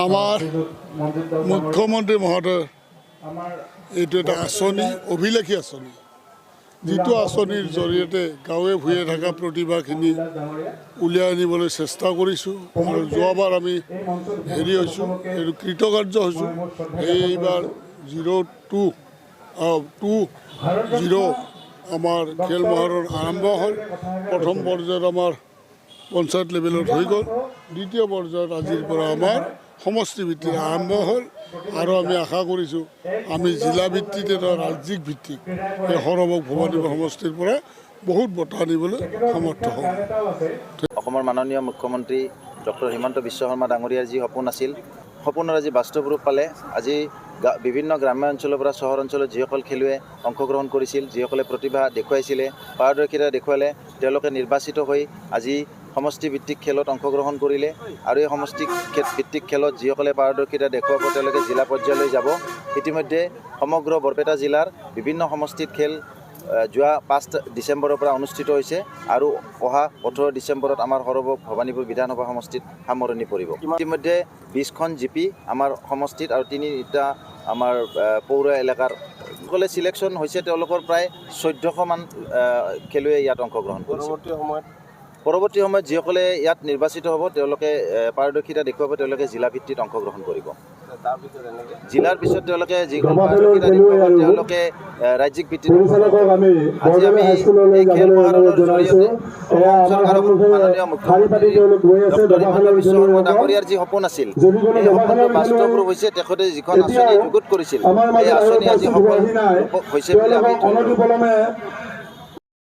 আমাৰ মুখ্যমন্ত্ৰী মহোদয় এইটো এটা আঁচনি, অভিলেখী আঁচনি, যিটো আঁচনিৰ জৰিয়তে গাঁৱে ভূঞে থকা প্ৰতিভাখিনি উলিয়াই আনিবলৈ চেষ্টা কৰিছোঁ। আৰু যোৱাবাৰ আমি হৈছোঁ, এইটো কৃতকাৰ্য হৈছোঁ। এইবাৰ 02-0 আমাৰ খেল মহাৰণ আৰম্ভ হ'ল। প্ৰথম পৰ্যায়ত আমাৰ পঞ্চায়ত লেভেলত হৈ গ'ল। দ্বিতীয় পৰ্যায়ত আজিৰ পৰা আমাৰ সমষ্টি ভিত্তিত আৰম্ভ হ'ল। আৰু আমি আশা কৰিছোঁ আমি জিলা ভিত্তিতে ৰাজ্যিক ভিত্তিক এই সৰবক ভৱানীপুৰ সমষ্টিৰ পৰা বহুত বঁটা আনিবলৈ সমৰ্থ হ'ম। অসমৰ মাননীয় মুখ্যমন্ত্ৰী ডক্টৰ হিমন্ত বিশ্ব শৰ্মা ডাঙৰীয়াৰ যি সপোন আছিল, সপোনৰ আজি বাস্তৱ ৰূপ পালে। আজি বিভিন্ন গ্ৰাম্য অঞ্চলৰ পৰা চহৰ অঞ্চলত যিসকল খেলুৱৈ অংশগ্ৰহণ কৰিছিল, যিসকলে প্ৰতিভা দেখুৱাইছিলে, পাৰদৰ্শিতা দেখুৱালে, তেওঁলোকে নিৰ্বাচিত হৈ আজি সমষ্টি ভিত্তিক খেলত অংশগ্ৰহণ কৰিলে। আৰু এই সমষ্টি ভিত্তিক খেলত যিসকলে পাৰদৰ্শিতা দেখুৱাব তেওঁলোকে জিলা পৰ্যায়লৈ যাব। ইতিমধ্যে সমগ্ৰ বৰপেটা জিলাৰ বিভিন্ন সমষ্টিত খেল যোৱা 5 ডিচেম্বৰৰ পৰা অনুষ্ঠিত হৈছে আৰু অহা 18 ডিচেম্বৰত আমাৰ সৰবক ভৱানীপুৰ বিধানসভা সমষ্টিত সামৰণি পৰিব। ইতিমধ্যে 20খন জিপি আমাৰ সমষ্টিত আৰু 3টা আমাৰ পৌৰ এলেকাৰ সকলে চিলেকশ্যন হৈছে। তেওঁলোকৰ প্ৰায় 1400 মান খেলুৱৈ ইয়াত অংশগ্ৰহণ কৰিছে। পৰৱৰ্তী সময়ত যিসকলে ইয়াত নিৰ্বাচিত হ'ব তেওঁলোকে পাৰদৰ্শিতা দেখুৱাব, তেওঁলোকে জিলা ভিত্তিত অংশগ্ৰহণ কৰিব। জিলাৰ পিছত তেওঁলোকে যিসকল পাৰদৰ্শিতা দেখুৱাব তেওঁলোকে ৰাজ্যিক ভিত্তিত। আজি আমি এই খেল মহাৰণৰ জৰিয়তে চৰকাৰৰ মাননীয় মুখ্যমন্ত্ৰী ডক্টৰ হিমন্ত বিশ্ব শৰ্মা ডাঙৰীয়াৰ যি সপোন আছিল, এই সপোনটো বাস্তৱ ৰূপ হৈছে। তেখেতে যিখন আঁচনি যুগুত কৰিছিল, এই আঁচনি আজি সফল ৰূপ হৈছে বুলি আমি